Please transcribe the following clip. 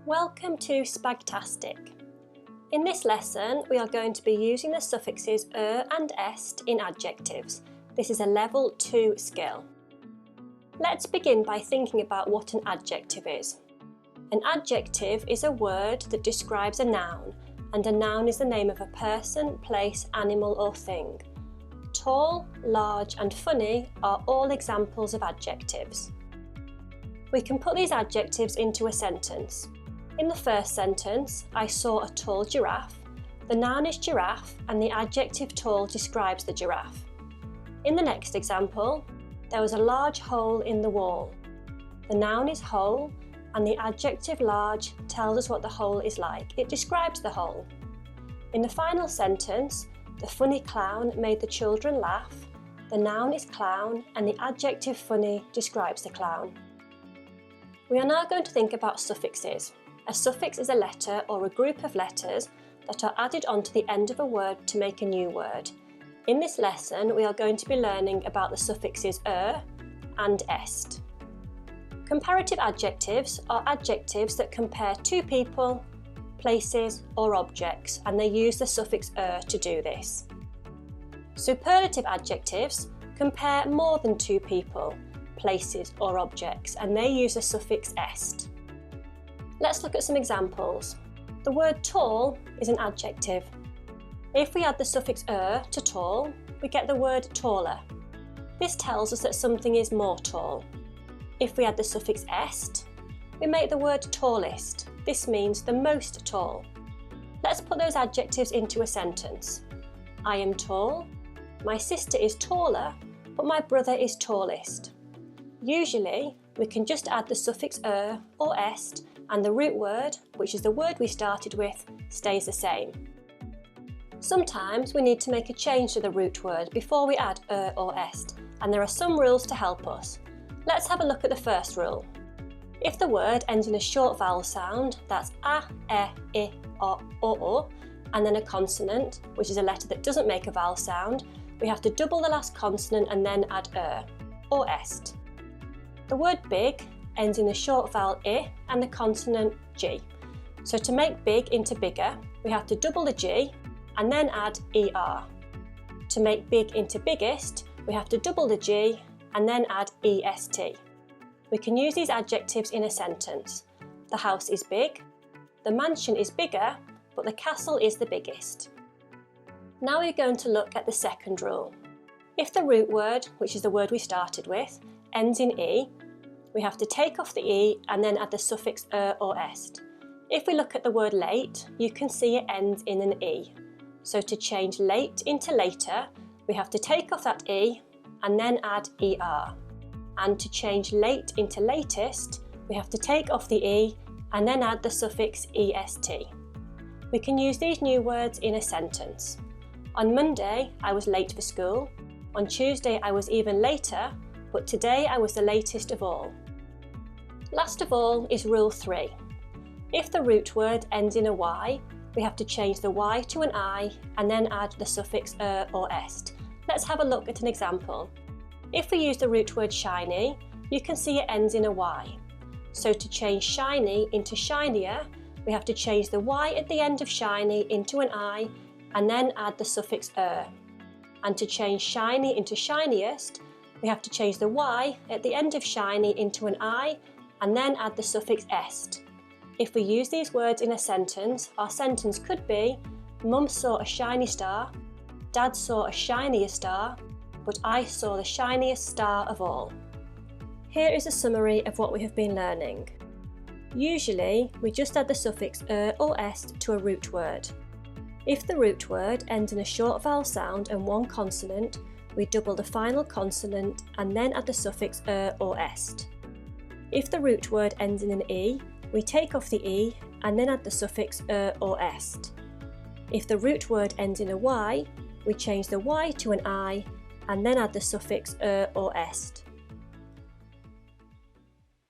Welcome to Spagtastic. In this lesson we are going to be using the suffixes and est in adjectives. This is a level 2 skill. Let's begin by thinking about what an adjective is. An adjective is a word that describes a noun, and a noun is the name of a person, place, animal or thing. Tall, large and funny are all examples of adjectives. We can put these adjectives into a sentence. In the first sentence, I saw a tall giraffe. The noun is giraffe and the adjective tall describes the giraffe. In the next example, there was a large hole in the wall. The noun is hole and the adjective large tells us what the hole is like. It describes the hole. In the final sentence, the funny clown made the children laugh. The noun is clown and the adjective funny describes the clown. We are now going to think about suffixes. A suffix is a letter or a group of letters that are added onto the end of a word to make a new word. In this lesson, we are going to be learning about the suffixes and est. Comparative adjectives are adjectives that compare two people, places or objects, and they use the suffix to do this. Superlative adjectives compare more than two people, places or objects, and they use the suffix est. Let's look at some examples. The word tall is an adjective. If we add the suffix to tall, we get the word taller. This tells us that something is more tall. If we add the suffix est, we make the word tallest. This means the most tall. Let's put those adjectives into a sentence. I am tall, my sister is taller, but my brother is tallest. Usually, we can just add the suffix or est and the root word, which is the word we started with, stays the same. Sometimes we need to make a change to the root word before we add or est, and there are some rules to help us. Let's have a look at the first rule. If the word ends in a short vowel sound, that's a, e, I, o, and then a consonant, which is a letter that doesn't make a vowel sound, we have to double the last consonant and then add or est. The word big ends in the short vowel I and the consonant G. So to make big into bigger, we have to double the G and then add ER. To make big into biggest, we have to double the G and then add EST. We can use these adjectives in a sentence. The house is big, the mansion is bigger, but the castle is the biggest. Now we're going to look at the second rule. If the root word, which is the word we started with, ends in E, we have to take off the E and then add the suffix or est. If we look at the word late, you can see it ends in an E. So to change late into later, we have to take off that E and then add ER. And to change late into latest, we have to take off the E and then add the suffix est. We can use these new words in a sentence. On Monday, I was late for school. On Tuesday, I was even later, but today I was the latest of all. Last of all is rule 3. If the root word ends in a Y, we have to change the Y to an I and then add the suffix or est. Let's have a look at an example. If we use the root word shiny, you can see it ends in a Y. So to change shiny into shinier, we have to change the Y at the end of shiny into an I and then add the suffix And to change shiny into shiniest, we have to change the Y at the end of shiny into an I and then add the suffix est. If we use these words in a sentence, our sentence could be, Mum saw a shiny star, Dad saw a shinier star, but I saw the shiniest star of all. Here is a summary of what we have been learning. Usually, we just add the suffix or est to a root word. If the root word ends in a short vowel sound and one consonant, we double the final consonant and then add the suffix or est. If the root word ends in an E, we take off the E and then add the suffix or est. If the root word ends in a Y, we change the Y to an I and then add the suffix or est.